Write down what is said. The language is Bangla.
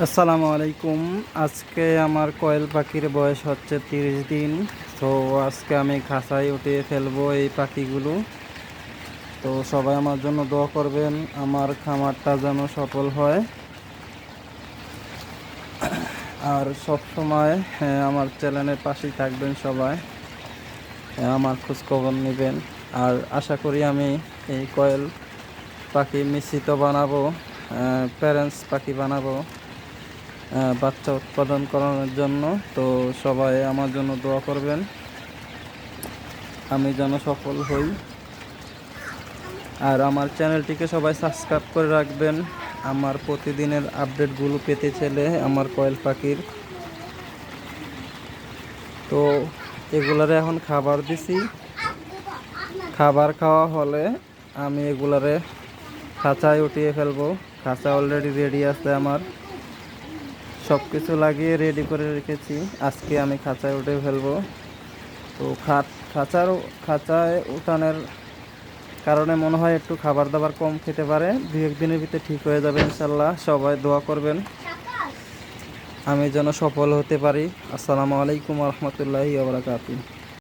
আসসালামু আলাইকুম। আজকে আমার কোয়েল পাখির বয়স হচ্ছে 30 দিন। তো আজকে আমি খাঁচায় উঠিয়ে ফেলবো এই পাখিগুলো। তো সবাই আমার জন্য দোয়া করবেন, আমার খামারটা যেন সফল হয়। আর সব সময় আমার চ্যানেলের পাশেই থাকবেন সবাই, আমার খোঁজখবর নেবেন। আর আশা করি আমি এই কোয়েল পাখি মিশ্রিত বানাবো, প্যারেন্টস পাখি বানাবো বাচ্চা উৎপাদন করানোর জন্য। তো সবাই আমার জন্য দোয়া করবেন, আমি যেন সফল হই। আর আমার চ্যানেলটিকে সবাই সাবস্ক্রাইব করে রাখবেন আমার প্রতিদিনের আপডেটগুলো পেতে চাইলে আমার কোয়েল পাখির। তো এগুলারে এখন খাবার দিছি, খাবার খাওয়া হলে আমি এগুলারে খাঁচায় উঠিয়ে ফেলবো। খাঁচা অলরেডি রেডি আছে, আমার সব কিছু লাগিয়ে রেডি করে রেখেছি। আজকে আমি খাঁচায় উঠে ফেলবো। তো খাঁচায় উঠানোর কারণে মনে হয় একটু খাবার দাবার কম খেতে পারে, 2-1 দিনের ভিতরে ঠিক হয়ে যাবে ইনশাল্লাহ। সবাই দোয়া করবেন আমি যেন সফল হতে পারি। আসসালামু আলাইকুম রহমতুল্লাহি ওয়া বারাকাতুহু।